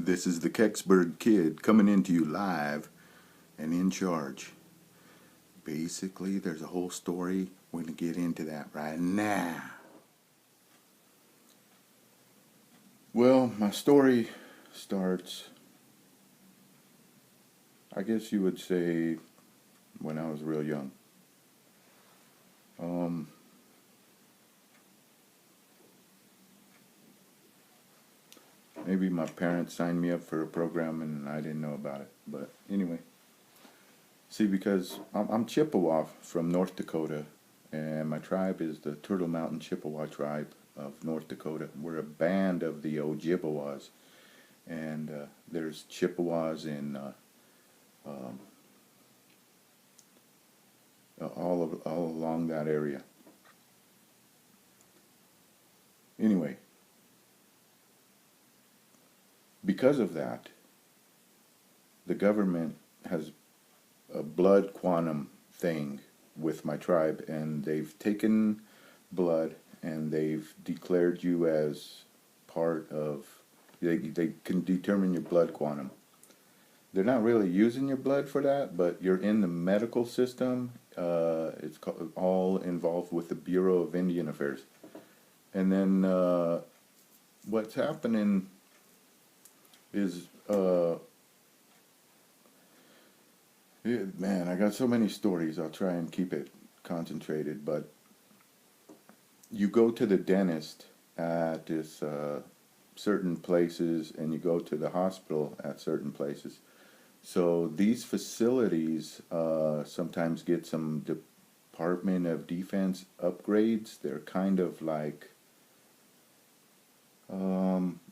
This is the Kecksburg Kid coming into you live and in charge. Basically, there's a whole story. We're going to get into that right now. Well, my story starts, I guess you would say, when I was real young. Maybe my parents signed me up for a program and I didn't know about it. But anyway, see, because I'm Chippewa from North Dakota, and my tribe is the Turtle Mountain Chippewa tribe of North Dakota. We're a band of the Ojibwas, and there's Chippewas in all along that area. Anyway, because of that, the government has a blood quantum thing with my tribe, and they've taken blood and they've declared you as part of, they can determine your blood quantum. They're not really using your blood for that, but you're in the medical system. It's all involved with the Bureau of Indian Affairs. And then what's happening is, man, I got so many stories. I'll try and keep it concentrated, but you go to the dentist at this certain places, and you go to the hospital at certain places. So these facilities sometimes get some Department of Defense upgrades. They're kind of like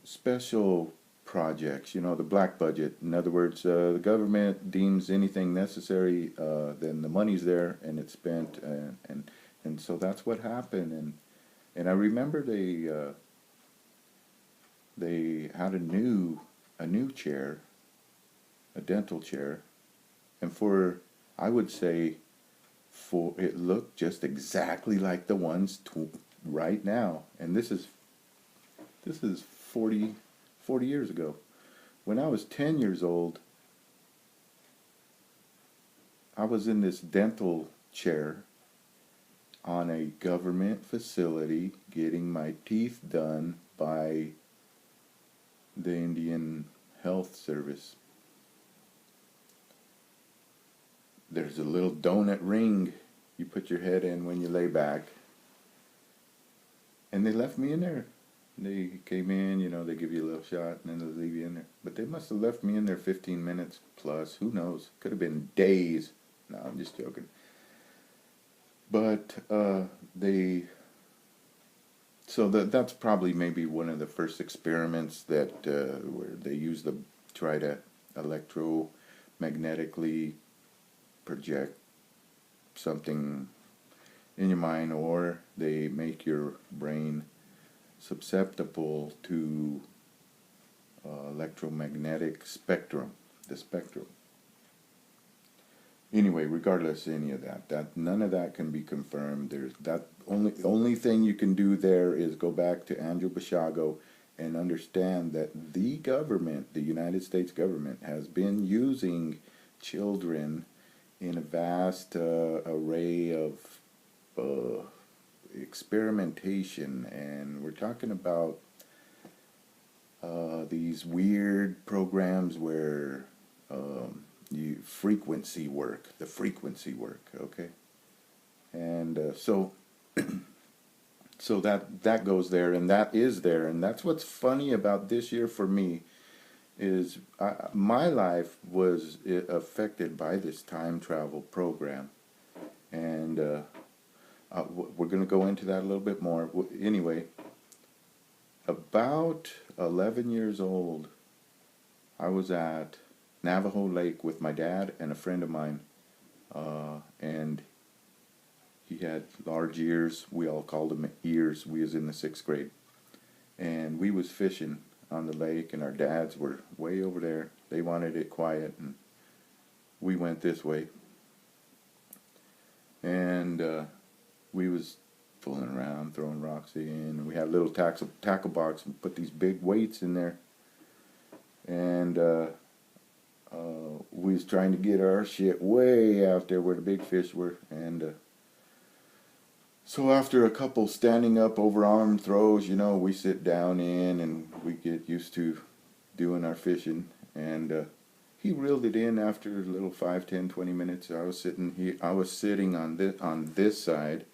special projects, the black budget. In other words, the government deems anything necessary, then the money's there and it's spent, and so that's what happened. And I remember they had a new chair, a dental chair, and I would say it looked just exactly like the ones right now, and this is 40 years ago. When I was 10 years old, I was in this dental chair on a government facility getting my teeth done by the Indian Health Service. There's a little donut ring you put your head in when you lay back, and they left me in there. They came in, they give you a little shot, and then they leave you in there. But they must have left me in there 15 minutes plus. Who knows? Could have been days. No, I'm just joking. But so that's probably maybe one of the first experiments that where they try to electromagnetically project something in your mind, or they make your brain susceptible to electromagnetic spectrum, the spectrum. Anyway, regardless of any of that none of that can be confirmed. There's that only thing you can do there is go back to Basiago and understand that the government, the United States government, has been using children in a vast array of experimentation, and we're talking about these weird programs where the frequency work, okay, and so that goes there, and that is there, and that's what's funny about this year for me is my life was affected by this time travel program, and we're going to go into that a little bit more. Anyway, about 11 years old, I was at Navajo Lake with my dad and a friend of mine, and he had large ears. We all called him ears. We was in the 6th grade, and we was fishing on the lake, and our dads were way over there. They wanted it quiet, and we went this way, and we was fooling around, throwing rocks in, and we had a little tackle box and put these big weights in there. And we was trying to get our shit way out there where the big fish were. And so after a couple standing up overarm throws, we sit down in and we get used to doing our fishing. And he reeled it in after a little 5, 10, 20 minutes. I was sitting on this side,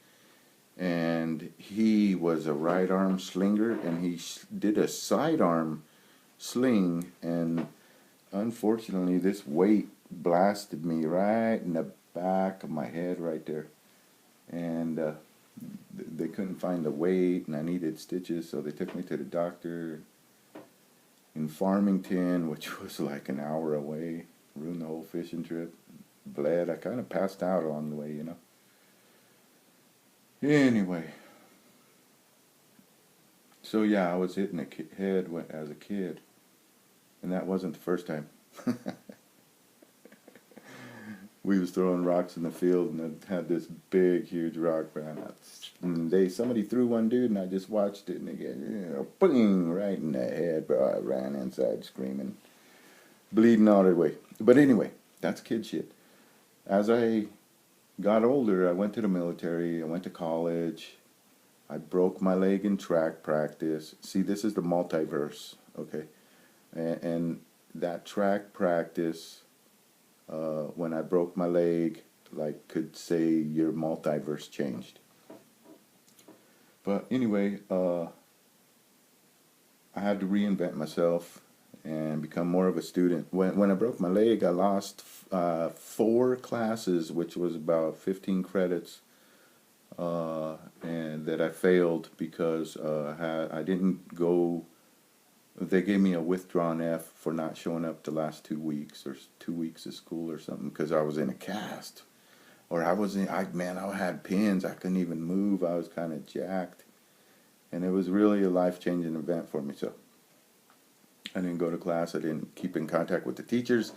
and he was a right arm slinger, and he did a sidearm sling, and unfortunately this weight blasted me right in the back of my head right there. And they couldn't find the weight, and I needed stitches, so they took me to the doctor in Farmington, which was like an hour away. Ruined the whole fishing trip. Bled. I kind of passed out along the way, Anyway. So yeah, I was hitting the head as a kid. And that wasn't the first time. We was throwing rocks in the field, and I had this big, huge rock. And somebody threw one, dude, and I just watched it, and they get, bing, right in the head, bro. I ran inside screaming, bleeding all the way. But anyway, that's kid shit. As I got older, I went to the military, I went to college, I broke my leg in track practice. See, this is the multiverse, okay? And that track practice, when I broke my leg, could say your multiverse changed. But anyway, I had to reinvent myself and become more of a student. When I broke my leg, I lost 4 classes, which was about 15 credits, and that I failed because I didn't go. They gave me a withdrawn F for not showing up the last 2 weeks or 2 weeks of school or something, because I was in a cast. Or I had pins. I couldn't even move. I was kind of jacked. And it was really a life-changing event for me. So I didn't go to class. I didn't keep in contact with the teachers.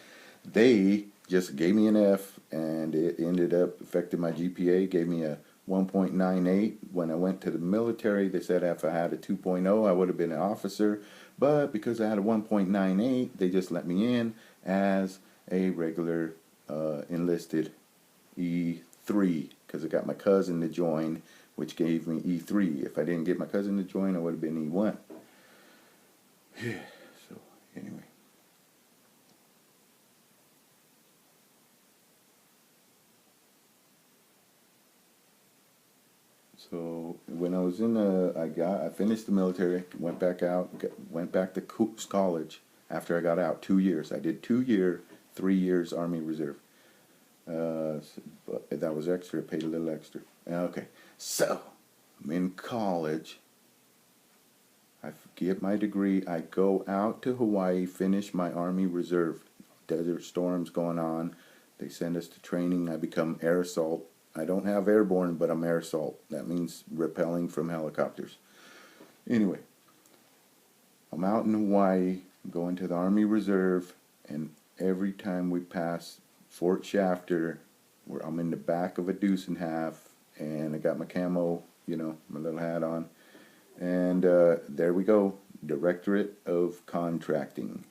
They just gave me an F, and it ended up affecting my GPA. Gave me a 1.98. When I went to the military, they said if I had a 2.0, I would have been an officer. But because I had a 1.98, they just let me in as a regular enlisted E3, because I got my cousin to join, which gave me E3. If I didn't get my cousin to join, I would have been E1. Yeah, so anyway. So when I was I finished the military, went back to college after I got out. 2 years. I did 2 year, 3 years Army Reserve. But that was extra. Paid a little extra. Okay, so I'm in college. I get my degree. I go out to Hawaii, finish my Army Reserve. Desert storms going on. They send us to training. I become air assault. I don't have airborne, but I'm air assault. That means repelling from helicopters. Anyway, I'm out in Hawaii, going to the Army Reserve, and every time we pass Fort Shafter, where I'm in the back of a deuce and half, and I got my camo, my little hat on, and there we go, Directorate of Contracting.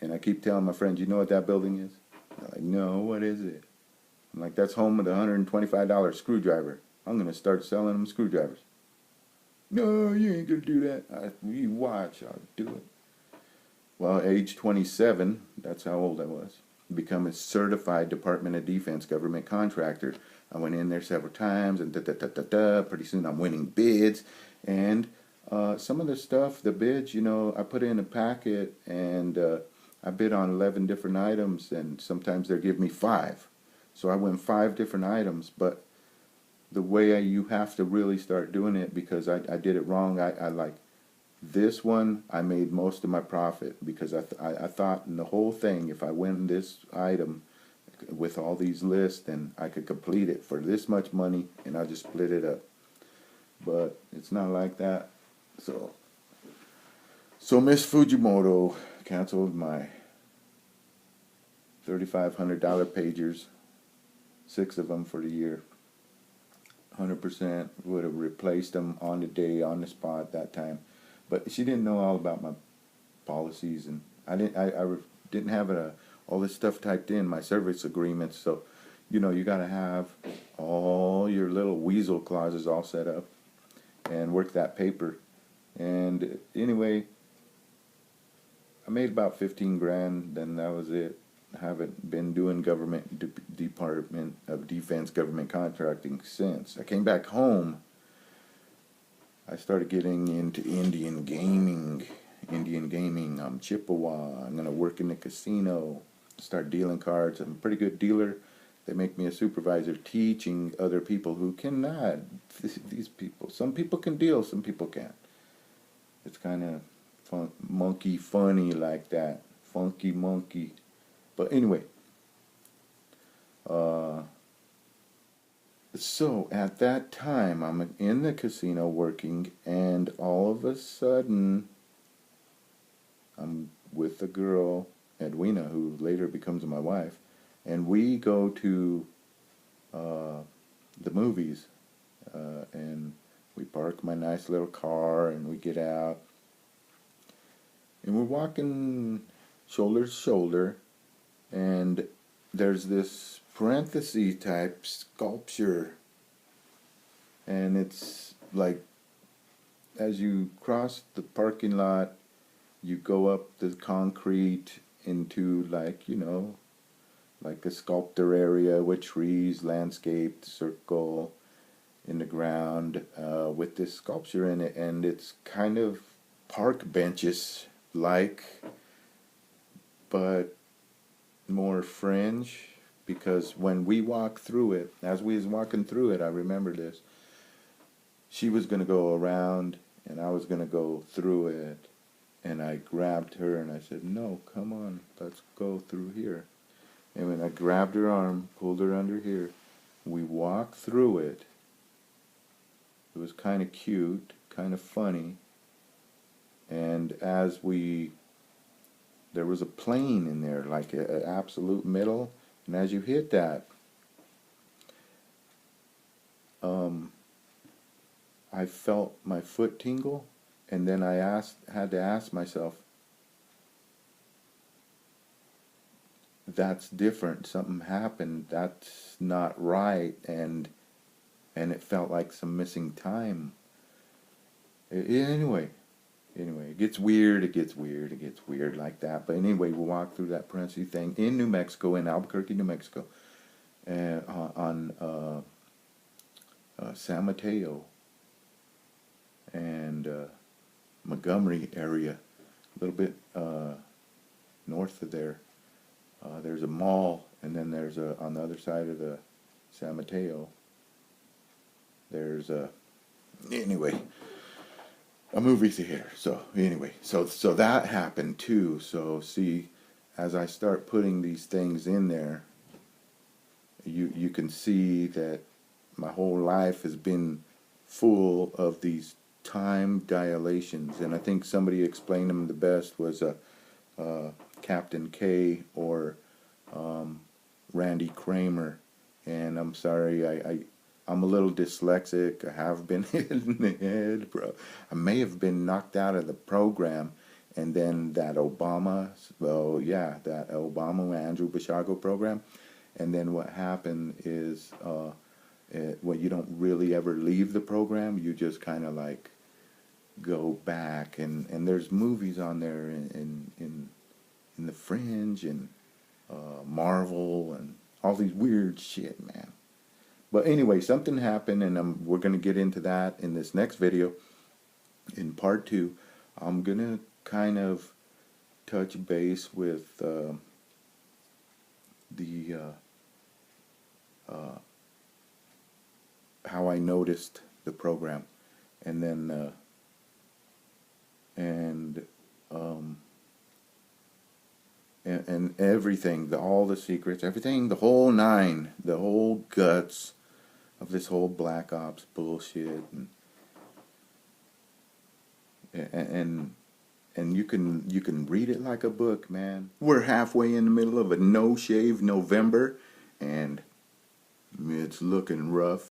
And I keep telling my friends, you know what that building is? They're like, no, what is it? I'm like, that's home of the $125 screwdriver. I'm going to start selling them screwdrivers. No, you ain't going to do that. You watch, I'll do it. Well, age 27, that's how old I was, become a certified Department of Defense government contractor. I went in there several times, and pretty soon I'm winning bids. And some of the stuff, the bids, I put in a packet, and I bid on 11 different items, and sometimes they give me 5. So I win 5 different items, but the way you have to really start doing it, because I did it wrong. I like this one, I made most of my profit, because I thought in the whole thing, if I win this item with all these lists, then I could complete it for this much money, and I'll just split it up. But it's not like that. So Miss Fujimoto canceled my $3,500 pagers, 6 of them for the year. 100% would have replaced them on the day, on the spot, that time. But she didn't know all about my policies, and I didn't have all this stuff typed in my service agreements. So, you know, you got to have all your little weasel clauses all set up and work that paper. And anyway, I made about 15 grand. Then that was it. I haven't been doing Department of Defense government contracting since. I came back home. I started getting into Indian gaming. I'm Chippewa. I'm going to work in the casino. Start dealing cards. I'm a pretty good dealer. They make me a supervisor teaching other people who cannot. These people. Some people can deal, some people can't. It's kind of monkey funny like that. Funky monkey. But anyway. So at that time, I'm in the casino working, and all of a sudden, I'm with a girl, Edwina, who later becomes my wife, and we go to the movies, and we park my nice little car, and we get out, and we're walking shoulder to shoulder, and there's this parenthesis type sculpture, and it's like as you cross the parking lot, you go up the concrete into, like, you know, like a sculptor area with trees, landscaped, circle in the ground, with this sculpture in it, and it's kind of park benches like, but more fringe, because when we walk through it, as we was walking through it, I remember this, she was going to go around and I was going to go through it, and I grabbed her and I said, no, come on, let's go through here. And when I grabbed her arm, pulled her under here, we walked through it. It was kind of cute, kind of funny, and as there was a plane in there, like an absolute middle, and as you hit that, I felt my foot tingle, and then I had to ask myself, that's different, something happened, that's not right, and it felt like some missing time. Anyway, it gets weird like that. But anyway, we walked through that parenthesis thing in New Mexico, in Albuquerque, New Mexico, and on San Mateo and Montgomery area, a little bit north of there. There's a mall, and then there's on the other side of the San Mateo, there's anyway, a movie theater. So anyway, so that happened too. So see, as I start putting these things in there, you can see that my whole life has been full of these time dilations, and I think somebody explained them the best was Captain K or Randy Kramer. And I'm sorry, I'm a little dyslexic. I have been hit in the head, bro. I may have been knocked out of the program, and then that Obama Andrew Basiago program, and then what happened is when you don't really ever leave the program, you just kind of like go back, and there's movies on there in the Fringe and Marvel and all these weird shit, man. But anyway, something happened, and we're going to get into that in this next video. In part 2, I'm going to kind of touch base with how I noticed the program, and then and everything, all the secrets, everything, the whole nine, the whole guts of this whole Black Ops bullshit, and you can read it like a book, man. We're halfway in the middle of a no-shave November, and it's looking rough.